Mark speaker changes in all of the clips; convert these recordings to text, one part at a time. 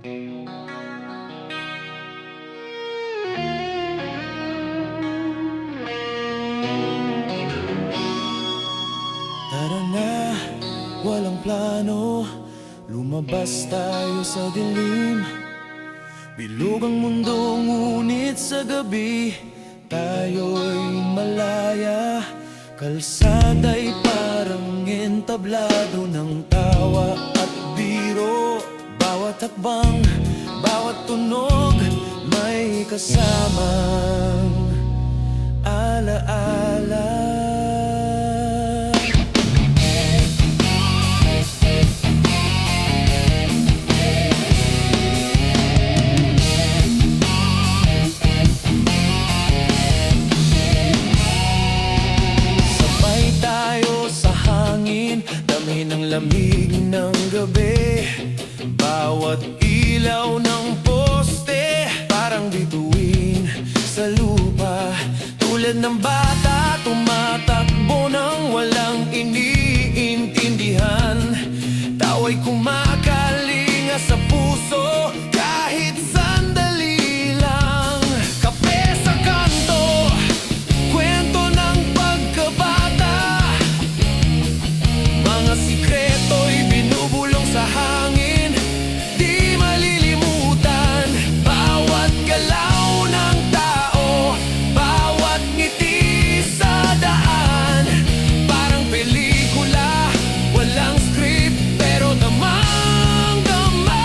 Speaker 1: Tara na, walang plano, lumabas tayo sa dilim. Bilog ang mundo, ngunit sa gabi tayo'y malaya. Kalsada'y parang entablado ng tawa at biro. Bawat hakbang, bawat tunog, may kasamang alaala. Ng lamig ng gabi, bawat ilaw ng poste parang bituin sa lupa. Tulad ng bata, tumatakbo nang walang iniintindihan. Tawa'y kumakalinga sa puso kahit sandali lang. Kape sa kanto, kwento ng pagkabata, mga sikreto'y binubulong sa hangin, di malilimutan. Bawat galaw ng tao, bawat ngiti sa daan, parang pelikula, walang script pero damang-dama.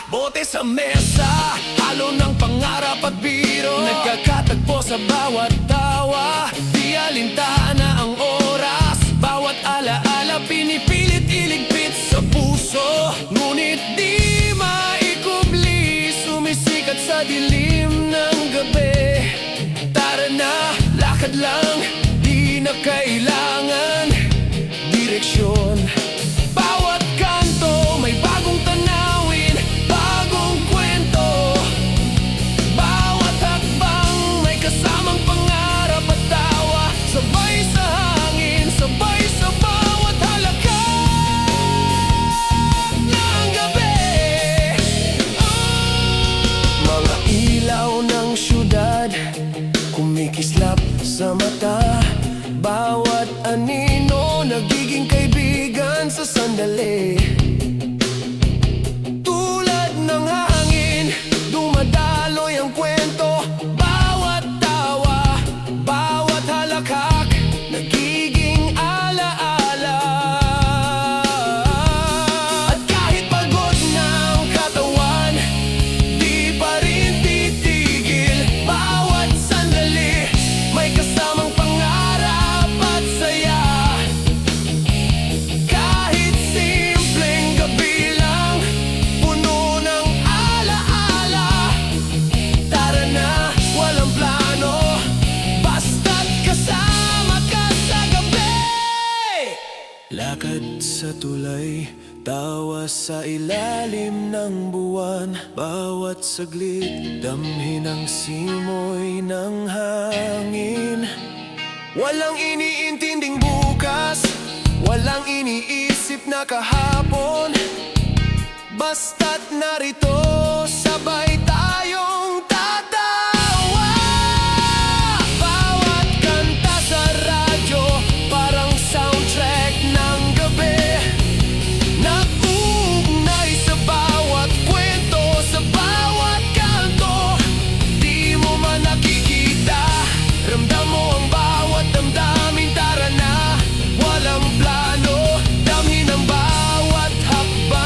Speaker 1: Bote sa mesa, halo ng pangarap at biro, nagkakatagpo sa bawat tawa, di alintana ang oras. Bawat alaala pinipilit iligpit sa puso, ngunit di maikubli, sumisikat sa dilim ng gabi. Tara na, lakad lang, di na kailangan direksyon. Bawat kanto may bagong tanawin, bagong kwento. Bawat hakbang may kasamang pangarap at tawa, sabay sa hangin, sabay sa bawat halakhak ng gabi. Mga ilaw ng syudad kumikislap sa mata, bawat anino nagiging kaibigan sa sandali. Tulad ng hangin, dumadaloy ang kwento, bawat tawa, bawat halakhak nagiging alaala. At kahit pagod ng katawan, di pa rin titigil. Bawat sandali may kasamang pangarap at saya. Kahit simpleng gabi lang, puno ng alaala. Tara na, walang plano, basta't kasama ka sa gabi. Lakad sa tulay, tawa sa ilalim ng buwan. Bawat saglit, damhin ang simoy ng hangin. Walang iniintinding bukas, walang iniisip na kahapon, basta't narito sabay tayong tatawa. Bawat kanta sa radyo parang soundtrack ng gabi, nag-uugnay sa bawat kwento, sa bawat kanto. Di mo man nakikita, ramdam mo ang bawat damdamin. Tara na, walang plano, damhin ang bawat hakbang.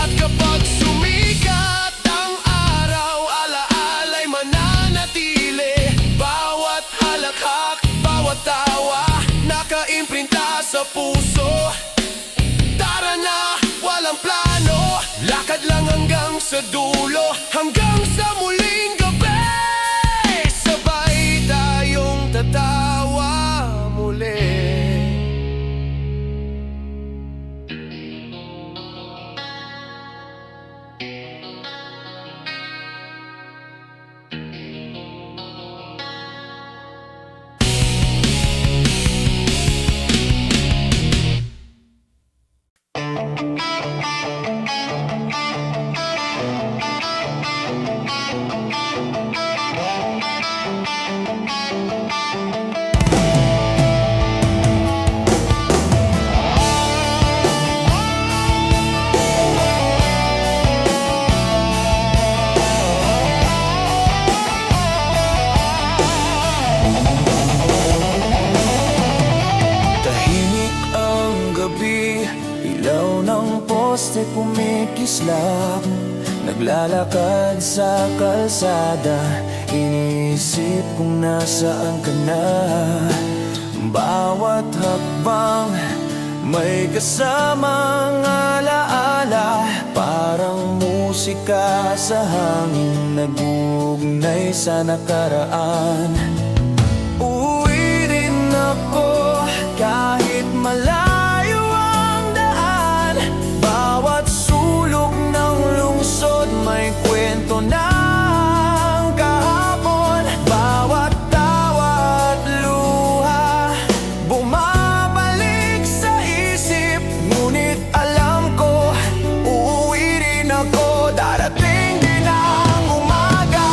Speaker 1: At kapag sumikat ang araw, alaala'y mananatili. Bawat halakhak, bawat tawa, nakaimprinta sa puso. Tara na, walang plano, lakad lang hanggang sa dulo, hanggang sa muling gabi. Sabay tayong tatawa muli.
Speaker 2: kumikislap, naglalakad sa kalsada. Iniisip kung nasaan ka na. Bawat hakbang may kasamang alaala, parang musika sa hangin, nag-uugnay sa nakaraan. Uuwi rin ako kahit malayo ang daan. Bawat sulok ng lungsod may kwento ng kahapon. Bawat tawa at luha bumabalik sa isip, ngunit alam ko uuwi rin ako. Darating din ang umaga.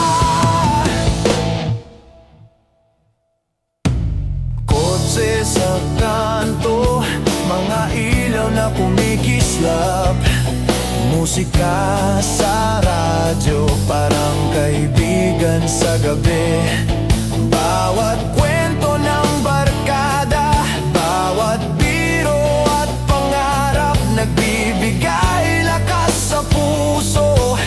Speaker 2: Kotse sa kanto, mga ilaw na kumikislap, musika sa radyo, parang kaibigan sa gabi. Bawat kwento ng barkada, bawat biro at pangarap, nagbibigay lakas sa puso.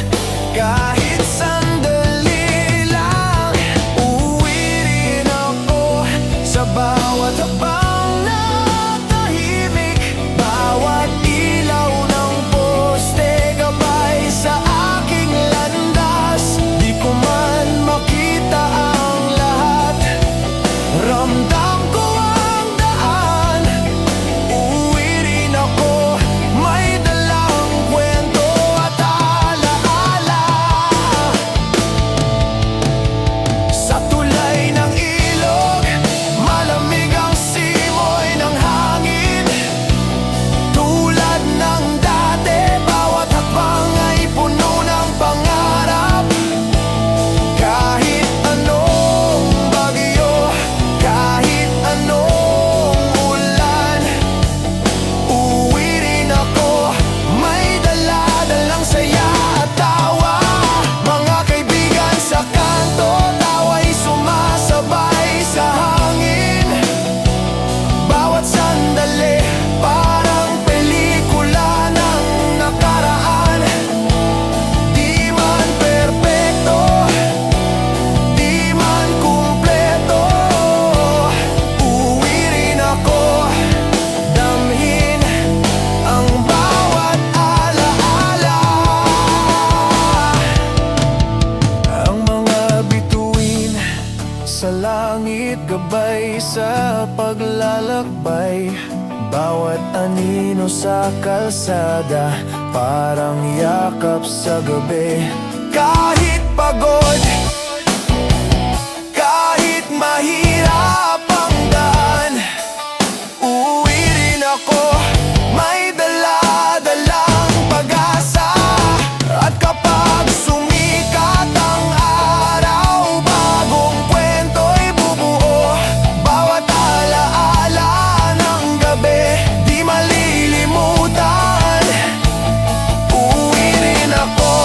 Speaker 2: Kahit sandali lang, uuwi rin ako sa bawat habang na tahimik. Bawat ilaw ng poste gabay sa aking landas. Di ko man makita ang lahat, ramdam ko ang daan. Uuwi rin ako, may dalang kwento at alaala. Sa tulay ng ilog, malamig ang simoy ng hangin. Tulad ng dati, bawat hakbang ay puno ng pangarap. Kahit anong bagyo, kahit anong ulan, uuwi rin ako, may dala-dalang saya at tawa. Mga kaibigan sa kanto, tawa'y sumasabay sa hangin. Bawat sandali, parang pelikula ng nakaraan. Di man perpekto, di man kumpleto, uuwi rin ako, damhin ang bawat alaala. Ang mga bituin sa langit, gabay sa paglalakbay. Bawat anino sa kalsada, parang yakap sa gabi. Kahit pagod, kahit mahirap ang daan, uuwi rin ako, may dala-dalang pag-asa. At kapag sumikat ang araw, bagong kwento'y bubuo. Bawat alaala ng gabi, di malilimutan. Uuwi rin ako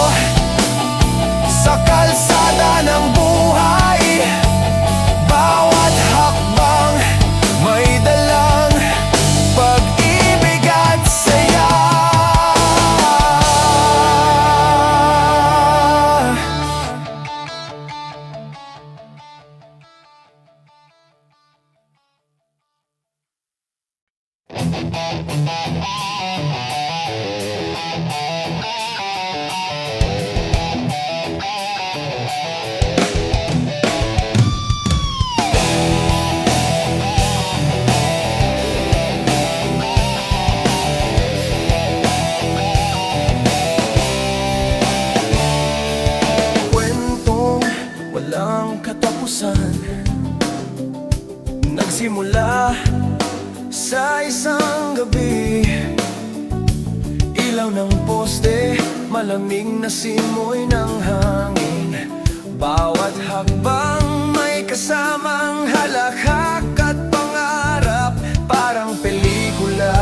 Speaker 2: sa kalsada ng buhay. Bawat hakbang may dalang pag-ibig at saya. Kwentong walang katapusan, nagsimula sa isang gabi. Ilaw ng poste, malamig na simoy ng hangin. Bawat hakbang may kasamang halakhak at pangarap, parang pelikula.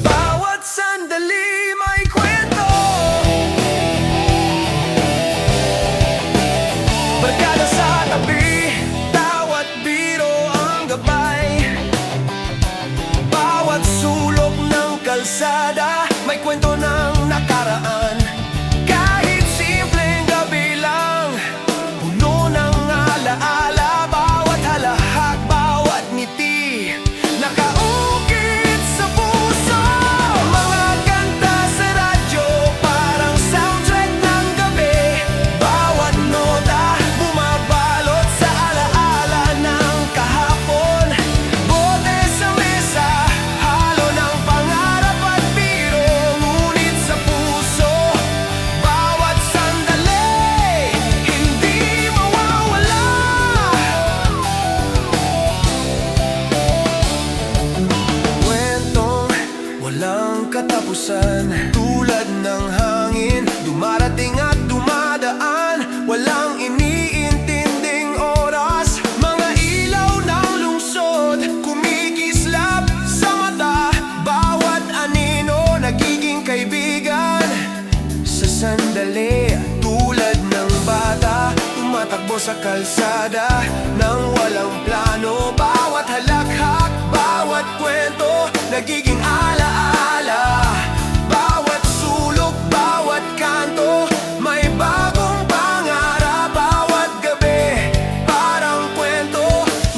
Speaker 2: Bawat sandali may kwento, barkada sa tabi, bawat biro ang gabay. Bawat sulok ng kalsada may katapusan. Tulad ng hangin, dumarating at dumadaan, walang iniintinding oras. Mga ilaw ng lungsod, kumikislap sa mata, bawat anino nagiging kaibigan. Sa sandali, tulad ng bata, tumatakbo sa kalsada nang walang plano. Bawat halakhak, bawat kwento nagiging alaala. Bawat sulok, bawat kanto may bagong pangarap. Bawat gabi parang kwento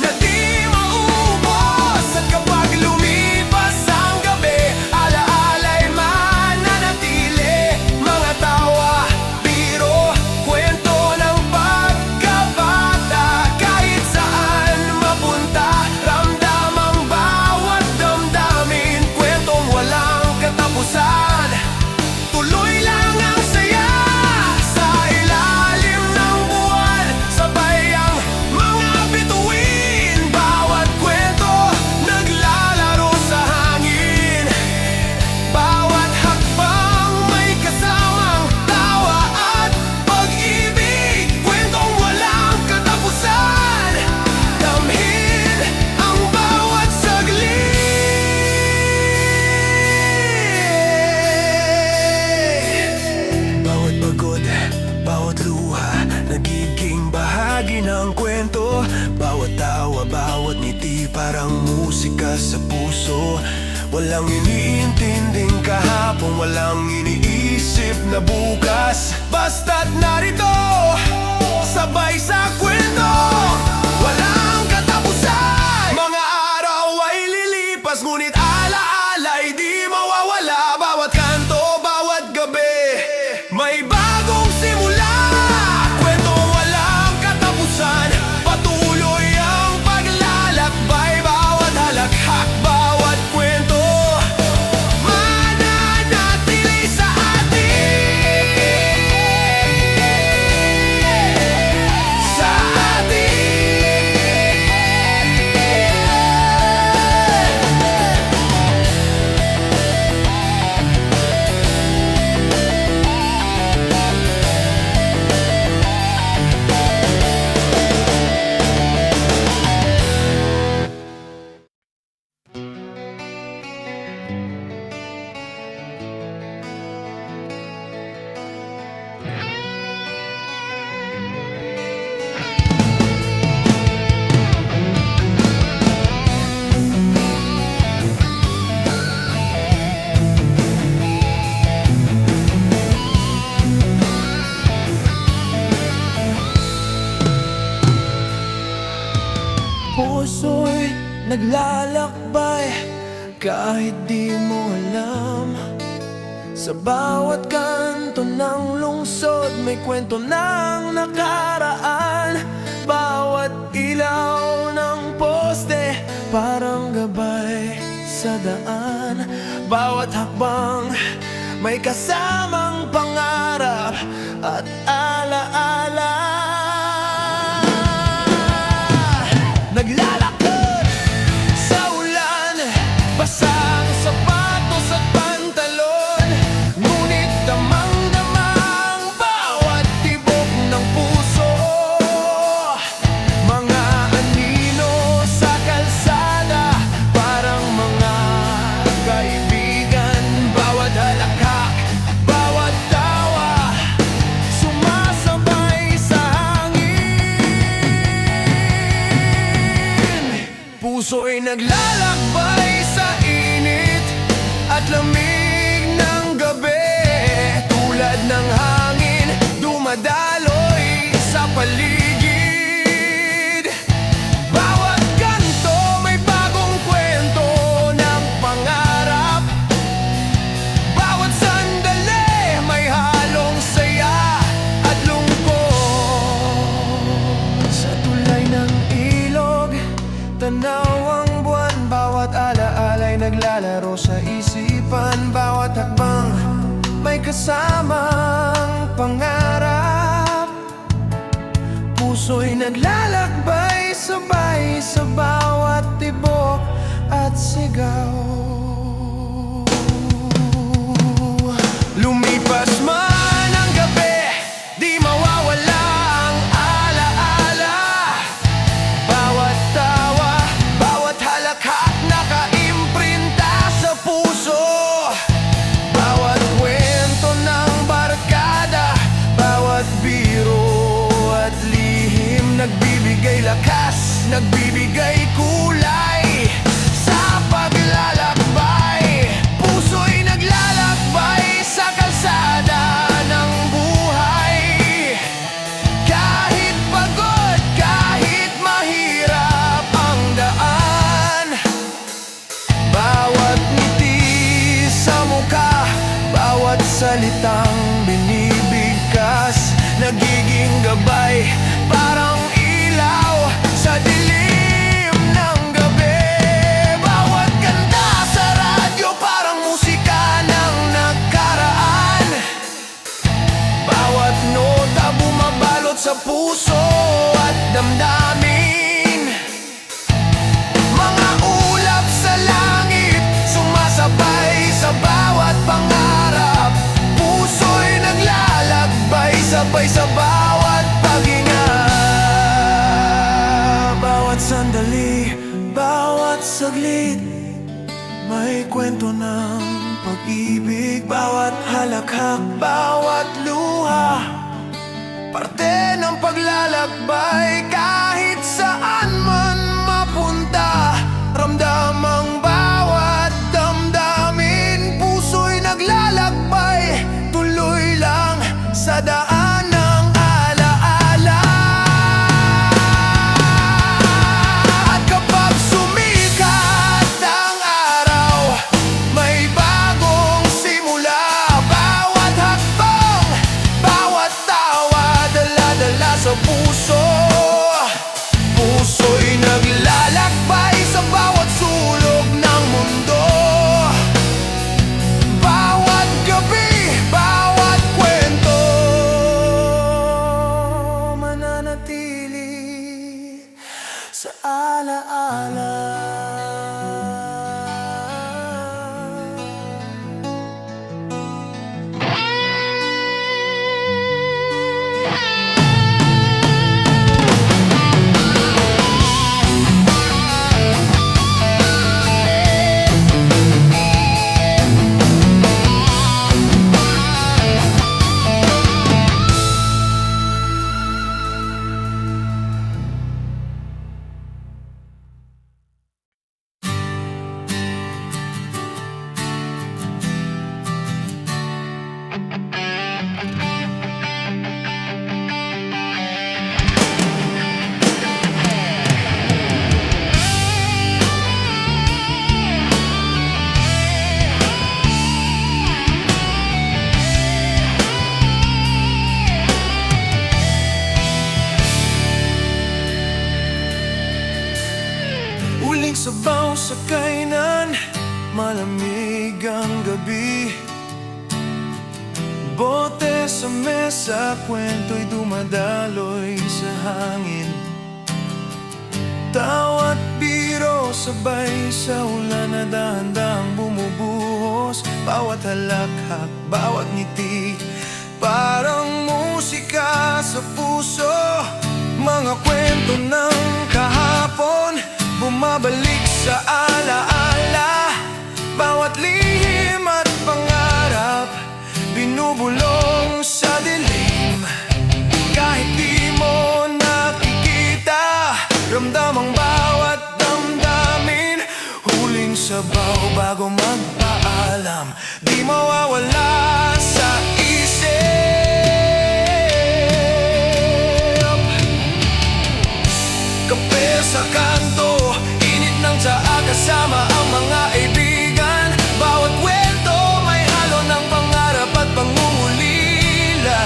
Speaker 2: na di maubos. At kapag lumipas ang gabi, alaala'y mananatili. Mga tawa, biro, kwento ng pagkabata. Kahit saan mapunta, ramdam ang bawat damdamin. Kwentong walang katapusan, tuloy lang ang saya. Sa ilalim ng buwan, sabay ang mga bituin. Bawat kwento naglalaro sa hangin, bawat hakbang may kasamang tawa at pag-ibig. Kwentong walang katapusan, damhin ang bawat saglit. Bawat pagod, bawat luha, nagiging bahagi ng kwento. Bawat tawa, bawat ngiti, parang musika sa puso. Walang iniintinding kahapon, walang iniisip na bukas. Basta't narito, sabay sa kwento, walang katapusan. Mga araw ay lilipas, ngunit alaala'y di mawawala. Bawat kanto, bawat gabi may bagong simula. Kwento walang katapusan, patuloy ang paglalakbay. Bawat halakhak, bawat kwento mananatili sa atin. Sa atin. Puso'y naglalakbay kahit di mo alam. Sa bawat kanto ng lungsod may kwento ng nakaraan. Bawat ilaw ng poste parang gabay sa daan. Bawat hakbang may kasamang pangarap at alaala. Naglalakad sa ulan, basa ang sapatos at pantalon, ngunit damang-dama ang bawat tibok ng puso. Mga anino sa kalsada, parang mga kaibigan. Bawat halakhak, bawat tawa, sumasabay sa hangin. Puso'y naglalakbay sa init at lamig ng gabi. Tulad ng hangin, dumadaloy sa paligid. Bawat kanto may bagong kwento ng pangarap. Bawat sandali may halong saya at lungkot. Sa tulay ng ilog, tanaw ang buwan. Bawat alaala'y naglalaro sa isipan. Bawat hakbang may kasamang pangarap. Puso'y naglalakbay sabay sa bawat tibok at sigaw. saglit, may kwento ng pag-ibig. Bawat halakhak, bawat luha, parte ng paglalakbay. Kahit saan man mapunta, ramdam ang bawat damdamin. Puso'y naglalakbay, tuloy lang sa daan ng alaala. At kapag sumikat ang araw, may bagong simula. Bawat hakbang, bawat tawa, dala-dala sa puso. Puso'y naglalakbay sa bawat sulok ng mundo. Bawat gabi, bawat kwento, mananatili sa alaala. Uling sabaw sa kainan, malamig ang gabi. Bote sa mesa, kwento'y dumadaloy sa hangin. Tawat biro sabay sa ulan na dahan-dahang bumubuhos. Bawat halakhak, bawat ngiti, parang musika sa puso. Mga kwento ng kahapon, bumabalik sa alaala. Bawat lihim at pangarap, binubulong sa dilim. Kahit di mo nakikita, ramdam ang bawat damdamin. Huling sabaw bago magpaalam, di mawawala sa isip. Kape sa kanto, init ng tsaa kasama ang mga kaibigan. Bawat kwento may halo ng pangarap at pangungulila.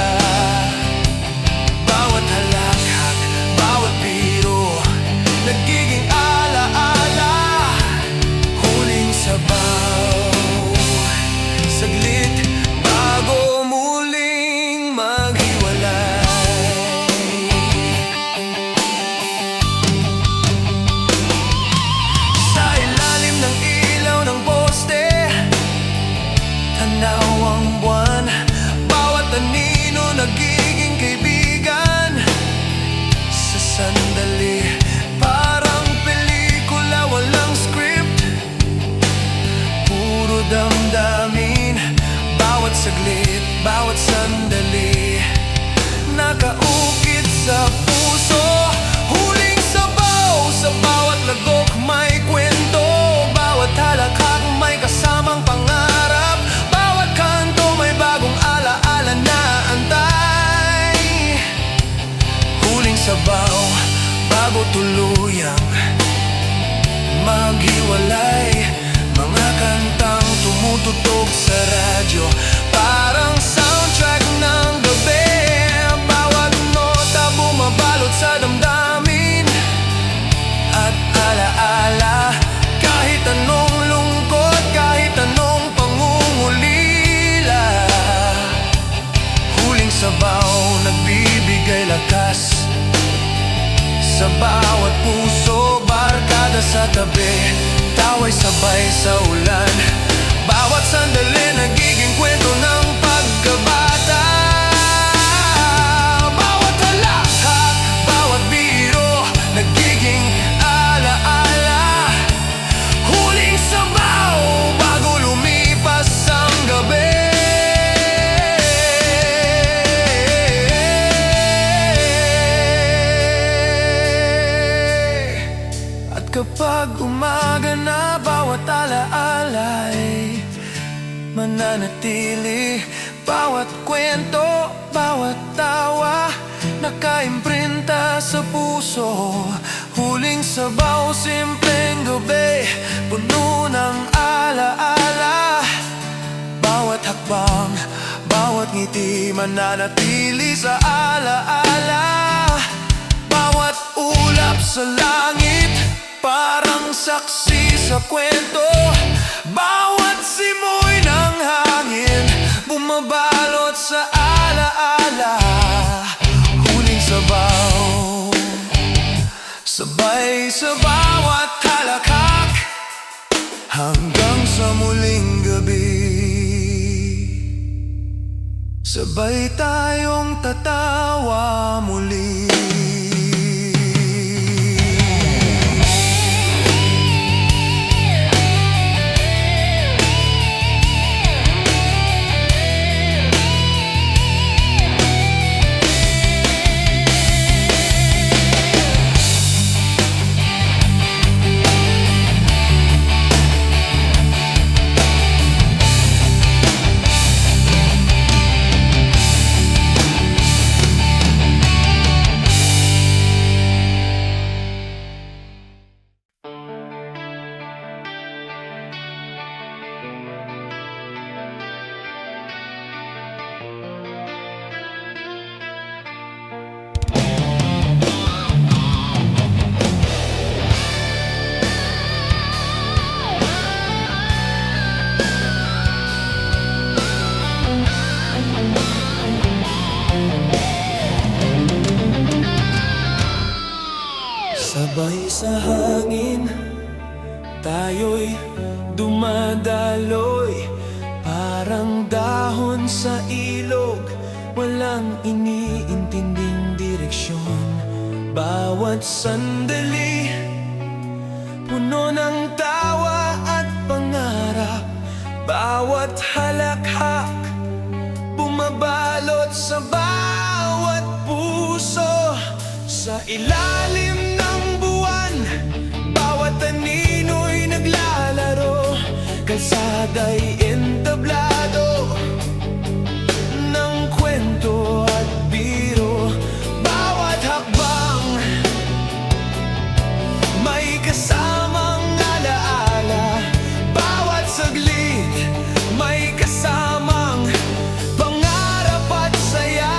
Speaker 2: Bawat halakhak, bawat biro, nagiging alaala. Huling sabaw, saglit bago muling maghiwalay. Sa ilalim ng ilaw ng poste, tanaw ang buwan. Bawat anino nagiging kaibigan. Sa sandali, parang pelikula walang script, puro damdamin. Bawat saglit, bawat sandali, nakaukit sa puso. Huling sabaw, sa bawat lagok may kwento. Bawat halakhak may kasamang pangarap. Bawat kanto may bagong alaala na antay. Huling sabaw, bago tuluyang maghiwalay. Mga kantang tumututok sa radyo, parang soundtrack ng gabi. Bawat nota bumabalot sa damdamin at alaala. Kahit anong lungkot, kahit anong pangungulila, huling sabaw nagbibigay lakas sa bawat puso. Barkada sa tabi, taway sabay sa ulan. Bawat sandali nagiging kwento ng pagkabata. Bawat halakhak, bawat biro, nagiging alaala. mananatili. Bawat kwento, bawat tawa, nakaimprinta sa puso. Huling sabaw, simpleng gabi, puno ng alaala. Bawat hakbang, bawat ngiti, mananatili sa alaala. Bawat ulap sa langit, parang saksi sa kwento. Bawat simoy ng hangin, bumabalot sa alaala. Huling sabaw, sabay sa bawat halakhak, hanggang sa muling gabi. Sabay tayong tatawa muli. Sabay sa hangin, tayo'y dumadaloy. Parang dahon sa ilog, walang iniintinding direksyon. Bawat sandali, puno ng tawa at pangarap. Bawat halakhak, bumabalot sa bawat puso. Sa ilalim ng buwan, bawat anino'y naglalaro. Kalsada'y entablado ng kwento at biro. Bawat hakbang, may kasamang alaala. Bawat saglit, may kasamang pangarap at saya.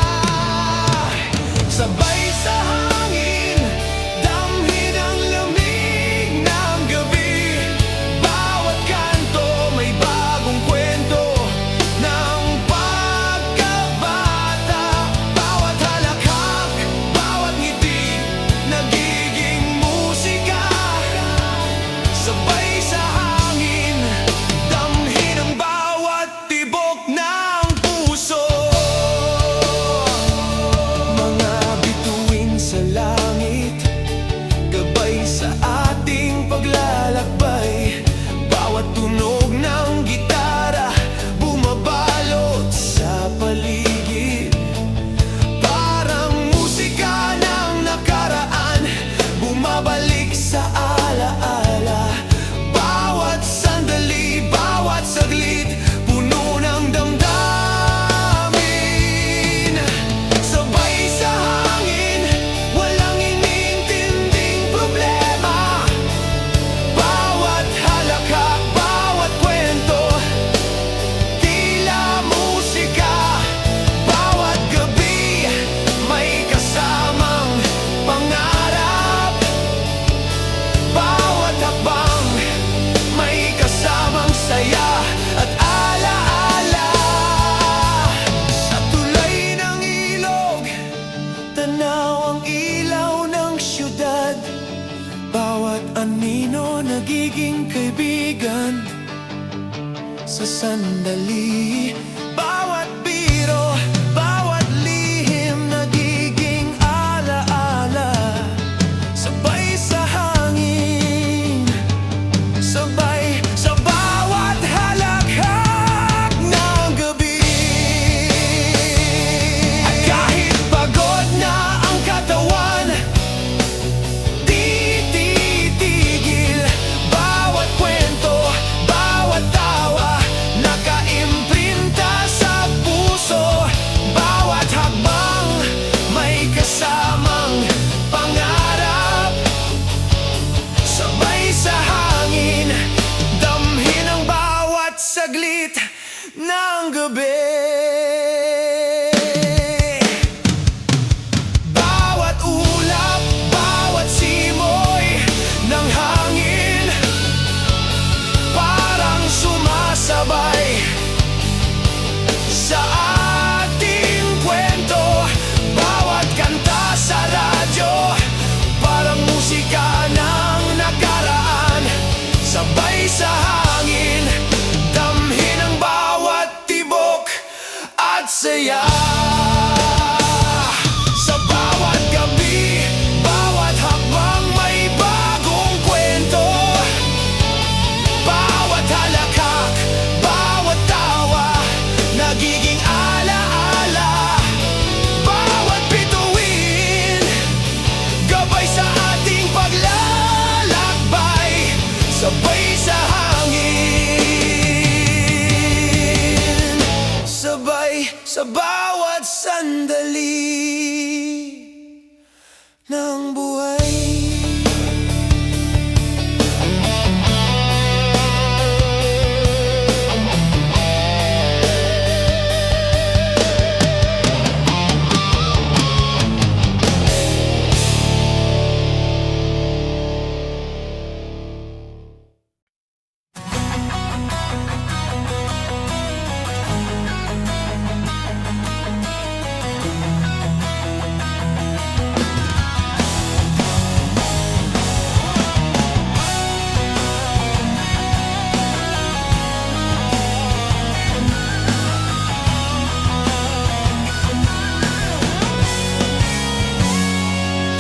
Speaker 2: Sabay sa hangin, damhin ang lamig ng gabi. Bawat kanto, may bagong kwento ng pagkabata. Bawat halakhak, bawat ngiti, nagiging musika. Sabay sa hangin, damhin ang bawat tibok ng puso. Mga bituin sa langit, gabay sa ating paglalakbay. Bawat tunog ng gitara, bumabalot sa paligid. Parang musika ng nakaraan, bumabalik sa alaala. Bawat sandali, bawat saglit, puno ng damdamin. Sabay sa hangin, walang inintinding problema. Bawat halakhak, bawat kwento, tila musika. Bawat gabi, may kasamang pangarap. Bawat hakbang, may kasamang saya at alaala. Sa tulay ng ilog, tanaw ang ilaw ng syudad. Bawat anino nagiging kaibigan sa sandali. Bawat biro, bawat lihim, nagiging alaala. Sabay sa hangin, sabay sa bawat halakhak ng gabi. At kahit pagod na ang katawan, di titigil. Bawat kwento, bawat tawa, nakaimprinta sa hangin, damhin ang bawat tibok at saya. Sa bawat gabi, bawat hakbang may bagong kwento. Bawat halakhak, bawat tawa, nagiging alaala. Bawat bituin, gabay sa ating paglalakbay, sabay sa hangin, sabay sa bawat sandali ng buhay.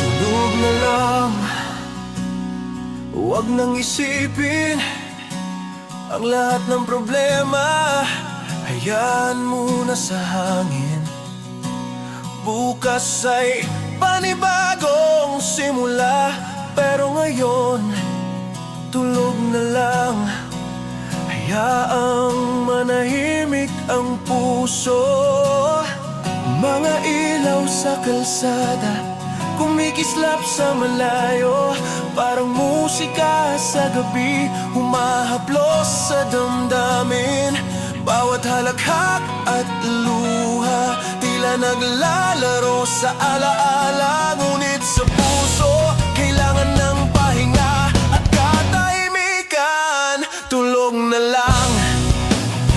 Speaker 2: Tulog na lang, huwag nang isipin ang lahat ng problema. Hayaan muna sa hangin. Bukas ay panibagong simula, pero ngayon, tulog na lang. Hayaang manahimik ang puso. Mga ilaw sa kalsada, kumikislap sa malayo, parang musika sa gabi, humahaplos sa damdamin. Bawat halakhak at luha, tila naglalaro sa alaala. Ngunit sa puso, kailangan ng pahinga at katahimikan. Tulog na lang,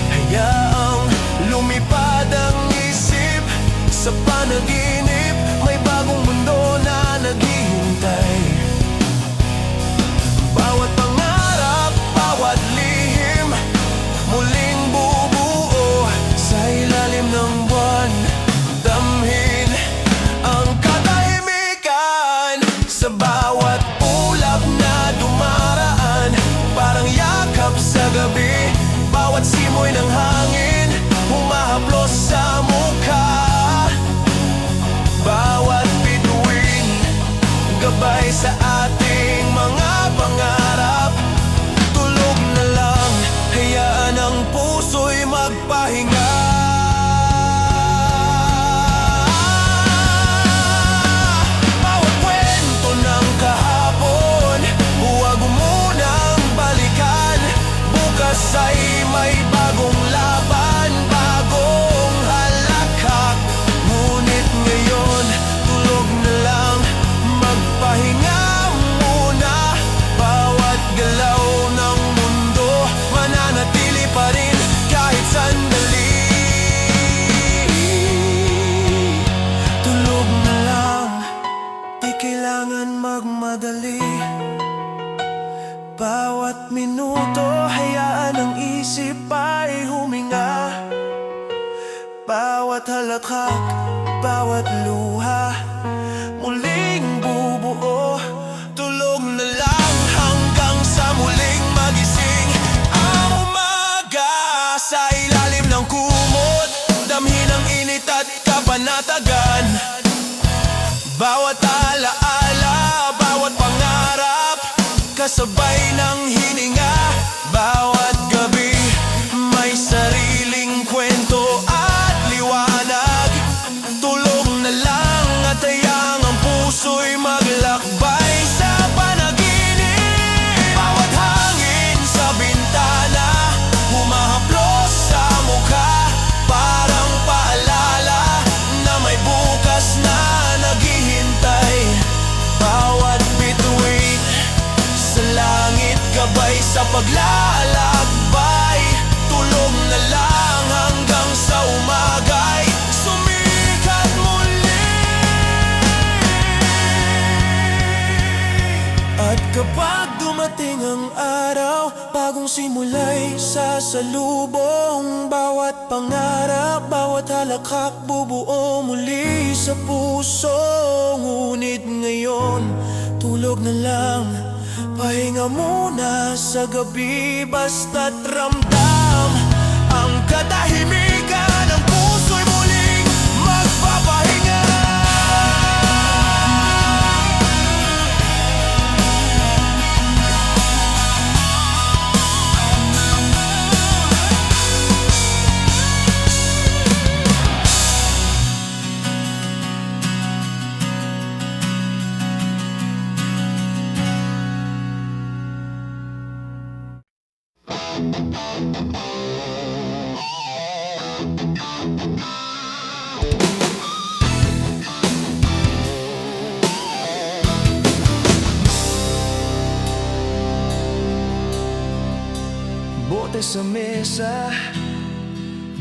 Speaker 2: hayaang lumipad ang isip sa panaginip. May bagong mundo na naghihintay. Bawat pangarap, bawat lihim, muling bubuo sa ilalim ng buwan. Damhin ang katahimikan sa bawat ulap na dumaraan, parang yakap sa gabi. Bawat simoy ng hangin, humahaplos sa mukha. Bawat bituin, gabay sa ating mga pangarap. Tulog na lang, hayaan ang puso'y magpahinga. Bawat kwento ng kahapon, huwag munang balikan. Bukas ay may bagong laban, bagong halakhak. Ngunit ngayon, tulog na lang, magpahinga muna. Bawat galaw ng mundo, mananatili pa rin kahit sandali. Tulog na lang, di kailangan magmadali. Bawat minuto, hayaan ang isip ay huminga. Bawat halakhak, bawat luha, muling bubuo. Tulog na lang hanggang sa muling magising ang umaga. Sa ilalim ng kumot, damhin ang init at kapanatagan. Bawat alaala, bawat pangarap, kasabay ng hininga. Bawat gabi, may sariling kwento at liwanag. Tulog na lang at hayaang ang puso'y maglakbay sa panaginip. Bawat hangin sa bintana, humahaplos sa mukha, parang paalala na may bukas na naghihintay. Bawat bituin sa langit, gabay sa paglalakbay. Tulog na lang hanggang sa umaga'y sumikat muli. At kapag dumating ang araw, bagong simula'y sasalubong. Bawat pangarap, bawat halakhak bubuo muli sa puso. Ngunit ngayon, tulog na lang, pahinga muna sa gabi. Basta't ramdam ang katahimikan ng puso'y muling magpapahinga. Bote sa mesa,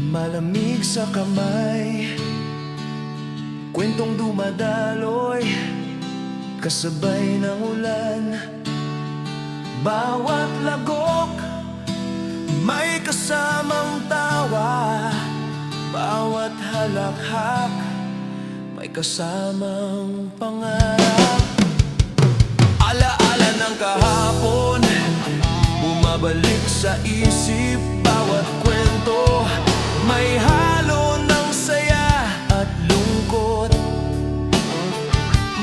Speaker 2: malamig sa kamay, kwentong dumadaloy, kasabay ng ulan. Bawat lagok, may kasamang tawa. Bawat halakhak, may kasamang pangarap. Alaala ng kahapon, bumabalik sa isip. Bawat kwento, may halo ng saya at lungkot.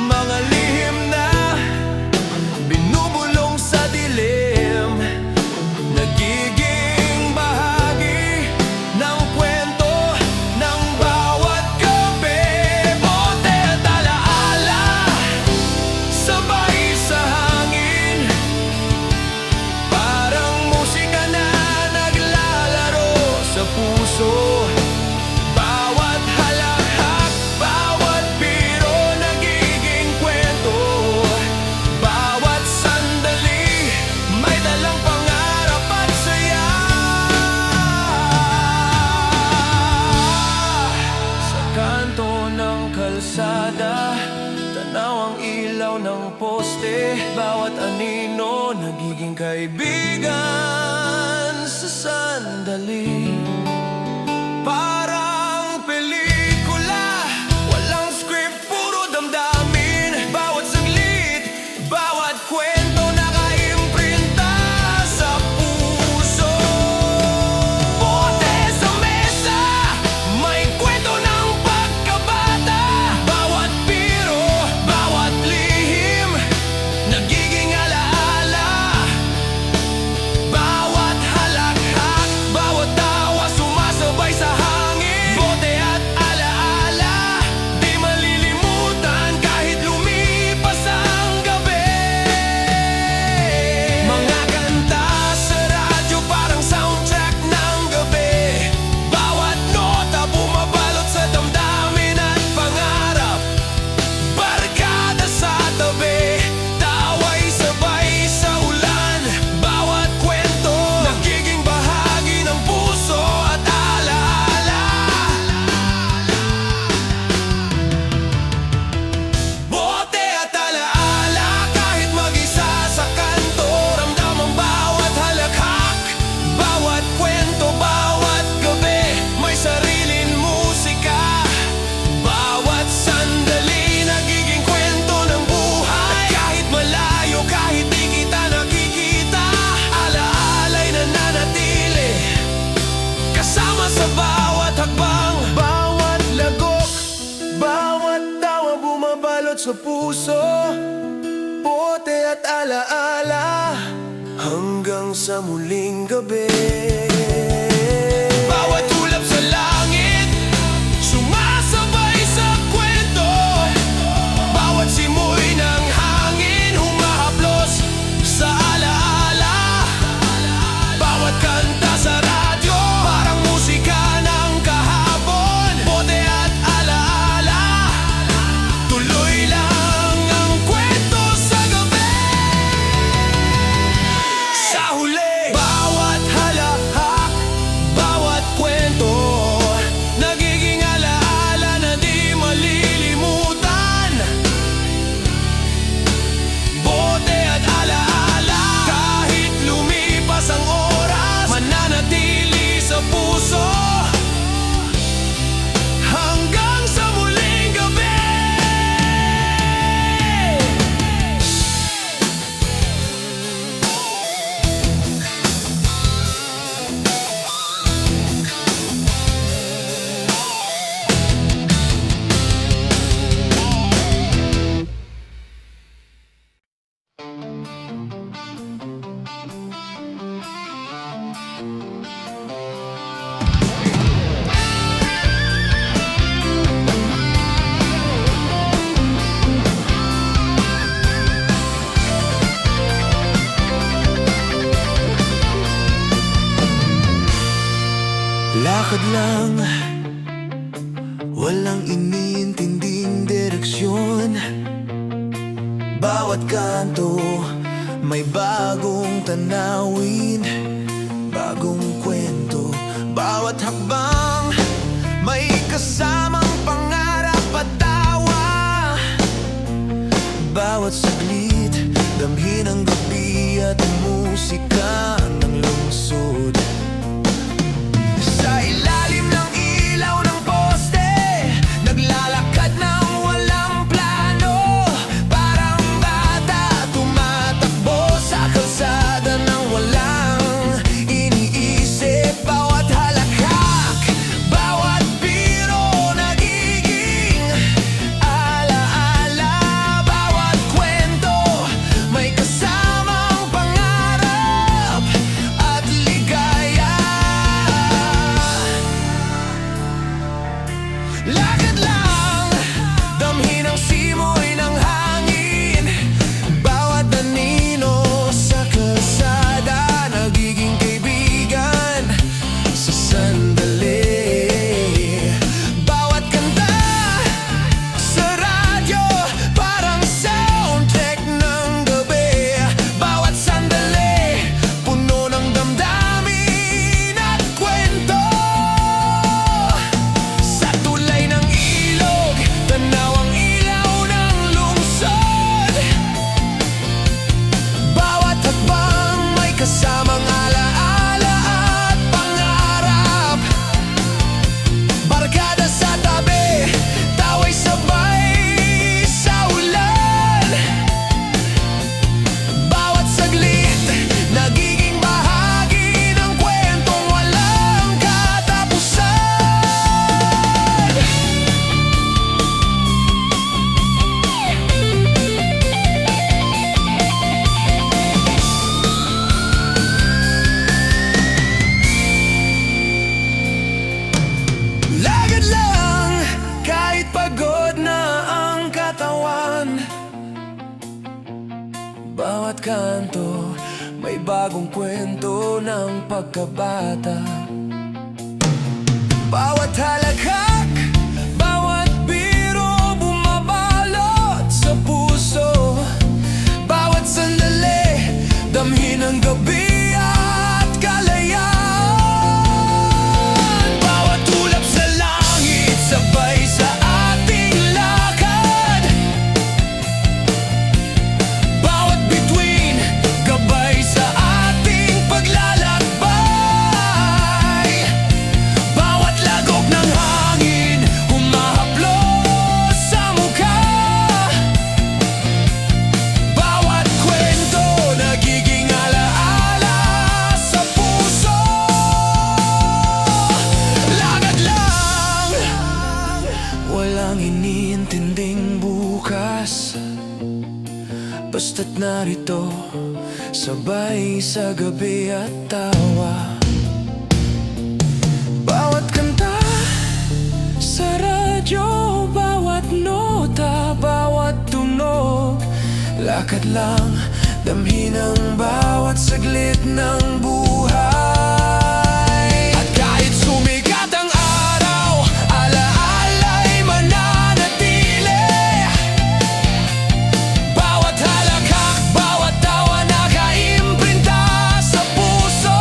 Speaker 2: Mga lihim na binubulong sa dilim, nagiging bahagi ng kwento ng bawat gabi. Bote at alaala, sabay sa hangin, parang musika na naglalaro sa puso. Bawat halakhak, bawat biro, nagiging kwento. Bawat sandali, may dalang pangarap at saya. Sa kanto ng kalsada, tanaw ang ilaw ng poste. Bawat anino, nagiging kaibigan sa sandali. Parang pelikula, walang script, puro damdamin. Bawat saglit, bawat kwento, nakaimprinta sa puso. Bote sa mesa, may kwento ng pagkabata. Bawat biro, bawat lihim, nagiging alaala. Bawat halakhak, bawat tawa, sumasabay sa hangin. Bote at alaala, di malilimutan kahit lumipas ang gabi. Mga kanta sa radyo, parang soundtrack ng gabi. Bawat nota, bumabalot sa damdamin at pangarap. Barkada sa tabi, tawa'y sabay sa ulan. Bawat kwento, nagiging bahagi ng puso at alaala. Bote at alaala, kahit mag-isa sa kanto, ramdam ang bawat halakhak. Bawat kwento, bawat gabi, may sariling musika. Bawat sandali, nagiging kwento ng buhay. At kahit malayo, kahit di kita nakikita, alaala'y nananatili, kasama sa bawat hakbang. Bawat lagok, bawat tawa, bumabalot sa puso. Bote at alaala, hanggang sa muling gabi. Bawat ulap sa langit, sumasabay sa kwento. Bawat simoy ng hangin, humahaplos sa alaala. Bawat kanta sa radyo, parang musika ng kahapon. Bote at alaala, tuloy lang ang kwento sa gabi. Sa huli, bawat halakhak, Lakad lang, walang iniintinding direksyon. Bawat kanto may bagong tanawin, bagong kwento. Bawat hakbang may kasamang pangarap at tawa. Bawat saglit, damhin ang gabi at musika ng lungsod. Sa ilalim ng ilaw ng poste, naglalakad ng walang plano. Parang bata tumatakbo sa kalsada ng walang iniisip. Bawat halakhak, bawat biro nagiging alaala. Bawat kwento may kasamang pangarap at ligaya. Lakad lang, damhin ang simoy ng hangin. Bawat anino sa kalsada nagiging kaibigan sa sandali. Bawat kanta sa radyo parang soundtrack ng gabi. Bawat sandali puno ng damdamin at kwento. Sa tulay ng ilog, tanaw ang ilaw ng lungsod. Bawat hakbang may kasamang alaala at pangarap. Barkada sa tabi, tawa'y sabay sa ulan. Bawat saglit, nagiging bahagi ng kwentong walang katapusan. Lakad lang, kahit pagod na ang katawan. Bawat kanto may bagong kwento ng pagkabata. Bawat halakhak, bawat biro bumabalot sa puso. Bawat sandali, damhin ang gabi at kalayaan. Bawat ulap sa langit, sabay sa ating lakad. Bawat bituin, gabay sa ating paglalakbay. Bawat lagok ng hangin, humahaplos sa mukha. Bawat kwento, nagiging alaala sa puso. Lakad lang, walang iniintinding bukas. Basta't narito, sabay sa gabi at tawa. Bawat kanta sa radyo, bawat nota, bawat tunog. Lakad lang, damhin ang bawat saglit ng buhay. At kahit sumikat ang araw, alaala'y mananatili. Bawat halakhak, bawat tawa nakaimprinta sa puso.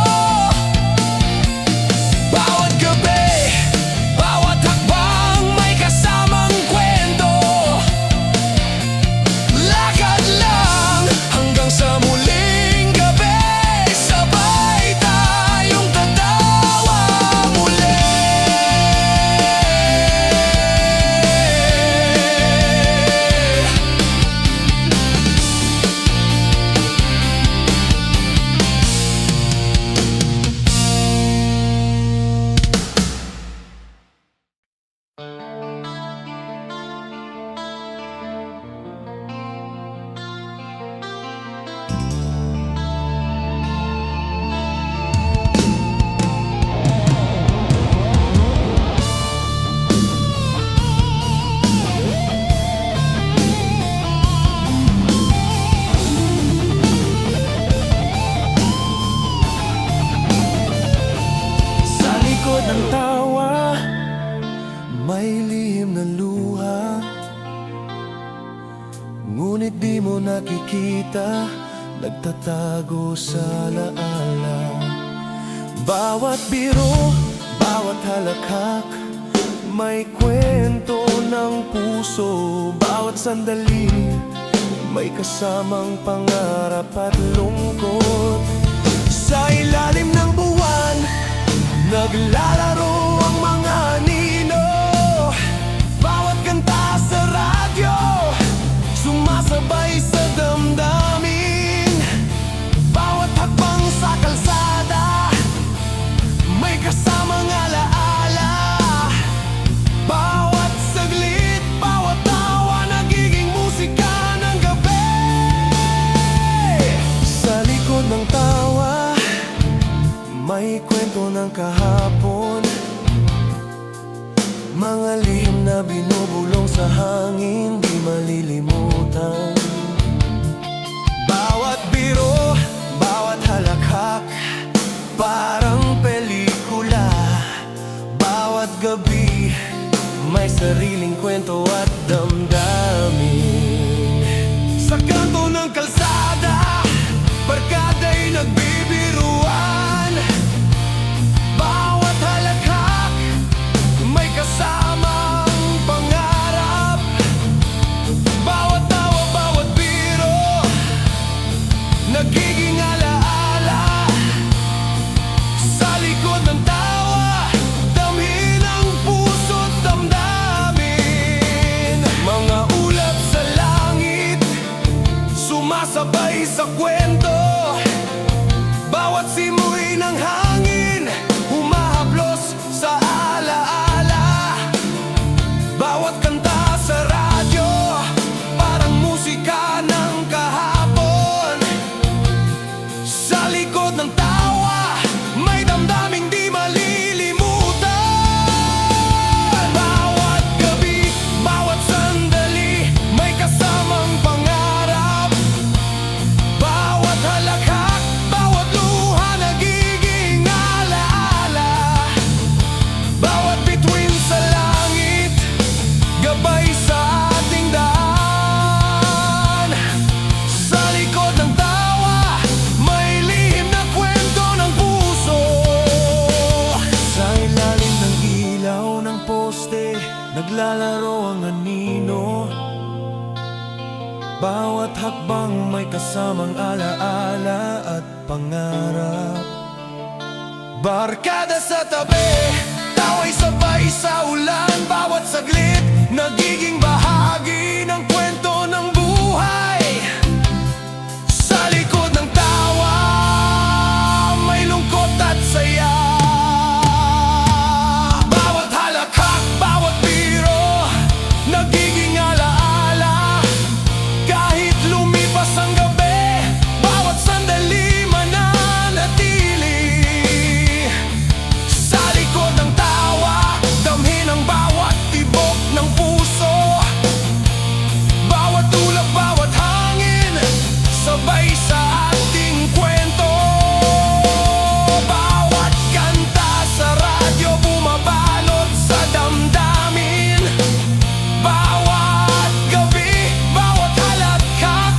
Speaker 2: Bawat gabi, bawat hakbang may kasamang kwento. Lakad lang hanggang sa muling gabi, sabay nakikita, nagtatago sa alaala. Bawat biro, bawat halakhak, may kwento ng puso. Bawat sandali, may kasamang pangarap at lungkot. Sa ilalim ng buwan, naglalaro ang mga anino. Bawat kanta sa radyo, sumasabay sa damdamin. Bawat hakbang sa kalsada, may kasamang alaala. Bawat saglit, bawat tawa, nagiging musika ng gabi. Sa likod ng tawa, may kwento ng kahapon, mga lihim na binubulong sa hangin, di malilimutan. Bawat biro, bawat halakhak, parang pelikula. Bawat gabi, may sariling kwento at damdamin. Sa kanto ng kalsada, barkada'y nagbibiruan. Bawat halakhak, may kasamang pangarap. Bawat tawa, bawat biro, nagiging alaala. Sa likod ng tawa, damhin ang puso't damdamin. Mga ulap sa langit, sumasabay sa kwento. Bawat simoy ng hangin, humahaplos sa alaala. Bawat kanta sa radyo, parang musika ng kahapon. Sa likod ng tawa, may damdaming di malilimutan. Bawat gabi, bawat sandali, may kasamang pangarap. Bawat halakhak, bawat luha, nagiging alaala. Bawat bituin sa langit, gabay sa ating daan. Sa likod ng tawa, may lihim na kwento ng puso. Sa ilalim ng ilaw ng poste, naglalaro ang anino. Bawat hakbang may kasamang alaala at pangarap. Barkada sa tabi, tawa'y sabay sa ulan. Bawat saglit, nagiging bahagi ng kwento ng buhay. Sa likod ng tawa, may lungkot at saya. Bawat halakhak, bawat biro, nagiging alaala. Kahit lumipas ang gabi, bawat sandali mananatili. Sa likod ng tawa, damhin ang bawat tibok ng puso. Bawat ulap, bawat hangin, sabay sa ating kwento. Bawat kanta sa radyo, bumabalot sa damdamin. Bawat gabi, bawat halakhak,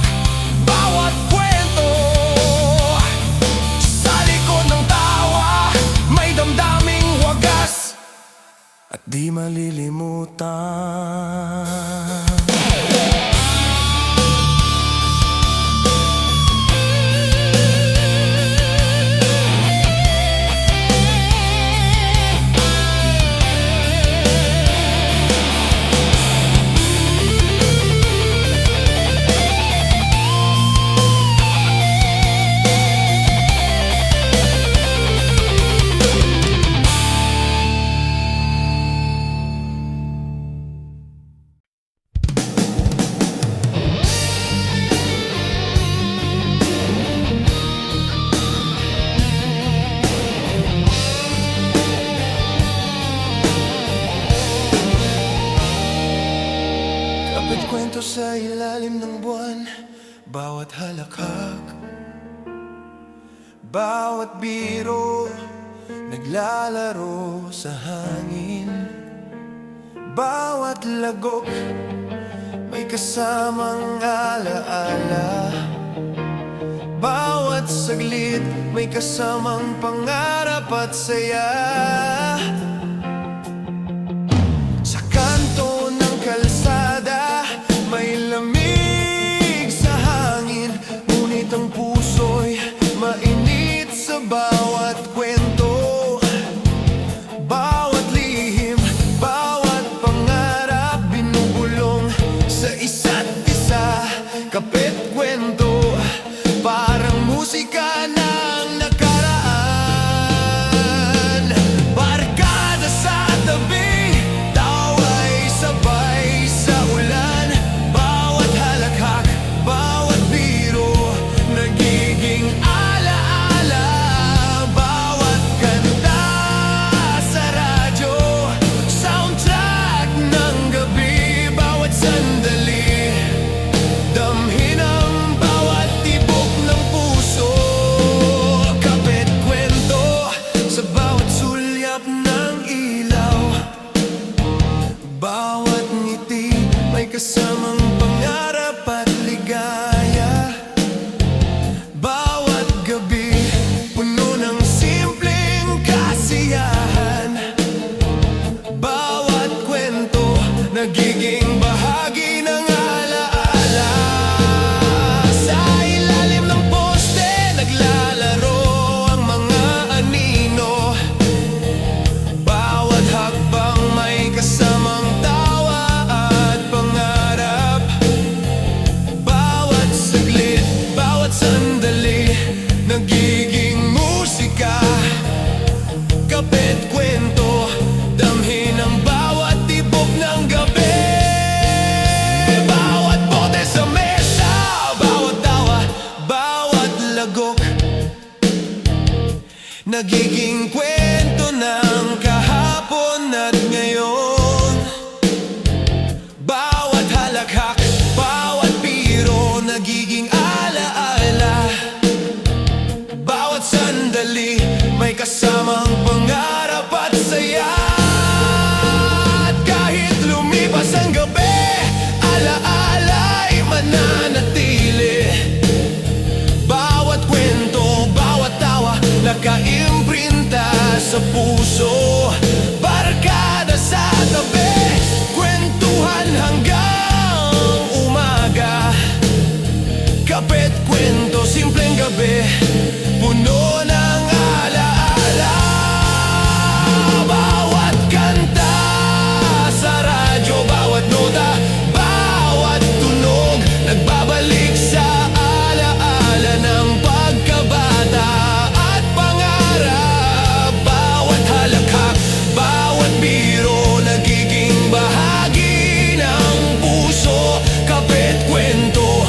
Speaker 2: bawat kwento. Sa likod ng tawa, may damdaming wagas at di malilimutan. Kwento sa ilalim ng buwan, bawat halakhak, bawat biro, naglalaro sa hangin. Bawat lagok, may kasamang alaala. Bawat saglit may kasamang pangarap at saya. Sa kanto ng kalsada may lamig sa hangin, ngunit ang puso'y mainit sa bawat kwento. Bawat lihim, bawat pangarap binubulong sa isa't isa. Kapit kwento, parang musika ng nakaraan. Barkada sa tabi, tawa'y sabay sa ulan. Bawat halakhak, bawat biro, nagiging alaala. Bawat kanta sa radyo, soundtrack ng gabi. Bawat sandali, damhin ang bawat tibok ng puso. Kapit kwento sa bawat sulyap ng ilaw. Bawat ngiti may kasamang pangarap at ligaya. Bawat gabi puno ng simpleng kasiyahan. Bawat kwento nagiging bahagi ng alaala. Sa ilalim ng poste naglalaro ang mga anino. Bawat hakbang may kasamang tawa at pangarap. Bawat saglit, bawat sandali, nagiging musika. Kapit kwento, damhin ang bawat tibok ng gabi. Bawat bote sa mesa, bawat tawa, bawat lagok, nagiging kwento ng kahapon at ngayon. Bawat halakhak, bawat biro, nagiging alaala. Bawat sandali may kasamang pangarap at saya. At kahit lumipas ang gabi, alaala'y mananatili. Bawat kwento, bawat tawa, nakaimprinta sa puso. Barkada sa tabi, kwentuhan hanggang umaga. Kapit kwento, simpleng gabi, puno ng alaala. Bawat kanta sa radyo, bawat nota, bawat tunog, nagbabalik sa alaala ng pagkabata at pangarap. Bawat halakhak, bawat biro, nagiging bahagi ng puso. Kapit kwento,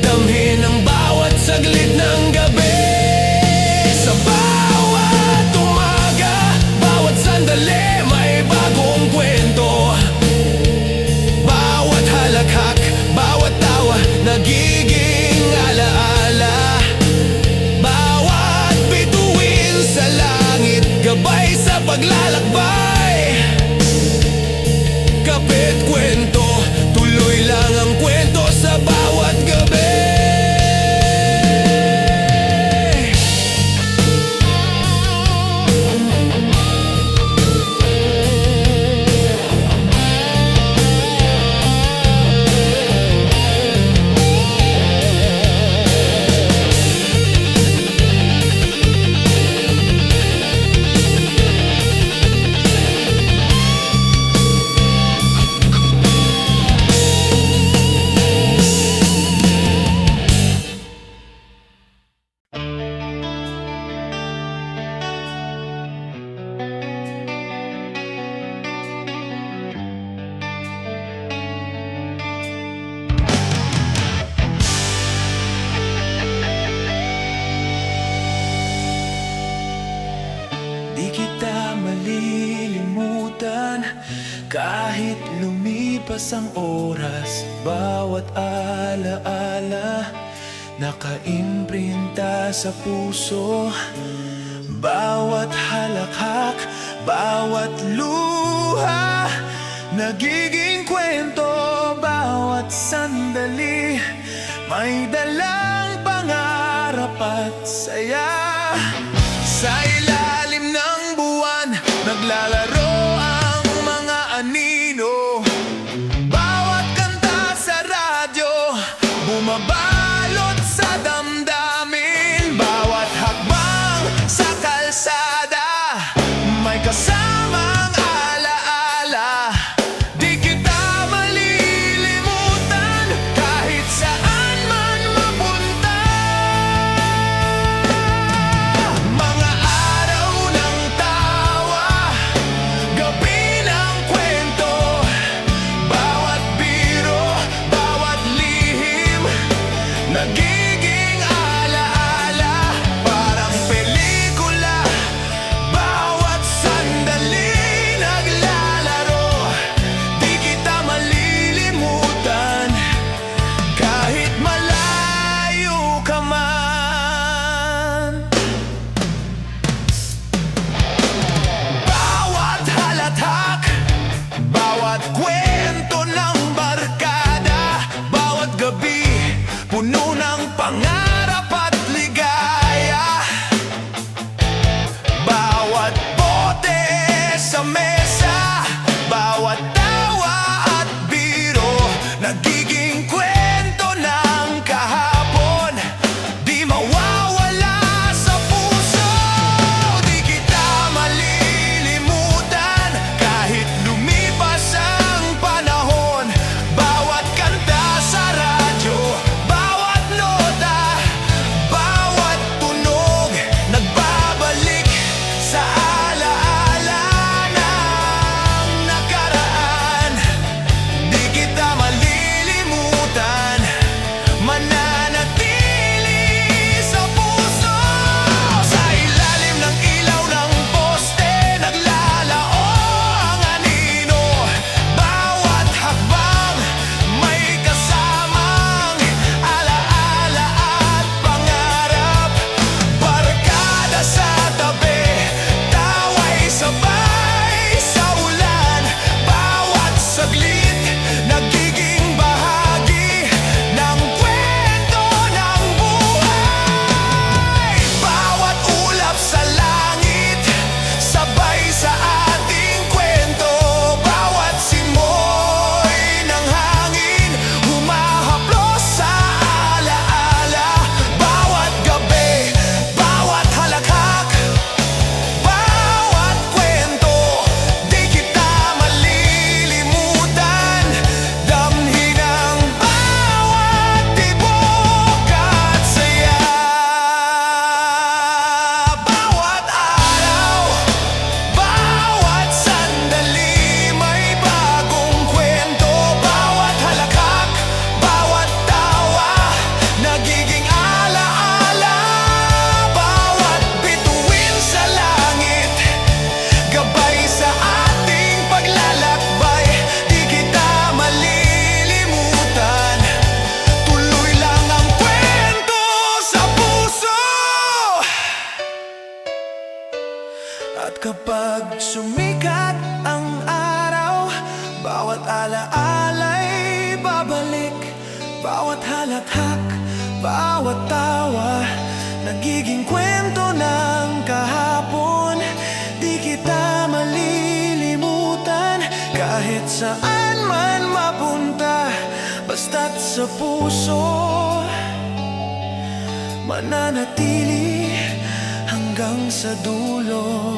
Speaker 2: damhin ang bawat saglit ng gabi. Sa bawat umaga, bawat sandali, may bagong kwento. Bawat halakhak, bawat tawa, nagiging alaala. Bawat bituin sa langit, gabay sa paglalakbay. Kapit kwento, tuloy lang ang kwento sa bawat gabi. Di kita malilimutan kahit lumipas ang oras. Bawat alaala nakaimprinta sa puso. Bawat halakhak, bawat luha, nagiging kwento. Bawat sandali may dalang pangarap at saya. Sa ilalim ng buwan, naglalaro ang mga anino. Bawat kanta sa radyo, bumabalot sa damdamin. Bawat hakbang sa kalsada, may kasamang alaala. Di kita malilimutan kahit saan man mapunta. Mga araw ng tawa, gabi ng kwento. Bawat biro, bawat lihim, nagiging alaala. Parang pelikula, bawat sandali naglalaro. Di kita malilimutan kahit malayo ka man. Bawat halatak, bawat kwento ng barkada, bawat gabi puno ng pangarap at ligaya. Bawat bote sa mesa, bawat tawa at biro, nagiging kwento ng kahapon. Di mawawala sa puso, di kita malilimutan kahit lumipas ang panahon. Bawat kanta sa radyo, bawat nota, bawat tunog, nagbabalik sa alaala ng nakaraan. Di kita malilimutan, mananatili sa puso. Sa ilalim ng ilaw ng poste, naglalao ang anino. Bawat hakbang may kasamang alaala at pangarap. Barkada sa tabi, tawa'y sabay sa ulan. Bawat saglit, nagiging bahagi ng kwento ng buhay. Bawat ulap sa langit, sabay sa ating kwento. Bawat simoy ng hangin, humahaplos sa alaala. Bawat gabi, bawat halakhak, bawat kwento, di kita malilimutan. Damhin ang bawat tibok at saya. Bawat araw, bawat sandali, may bagong kwento. Bawat halakhak, bawat tawa, nagiging alaala. Bawat bituin sa langit, gabay sa ating paglalakbay. Di kita malilimutan, tuloy lang ang kwento sa puso. At kapag sumikat ang araw, bawat alaala'y babalik. Bawat halakhak, bawat tawa, nagiging kwento ng kahapon. Di kita malilimutan kahit saan man mapunta. Basta't sa puso, mananatili hanggang sa dulo.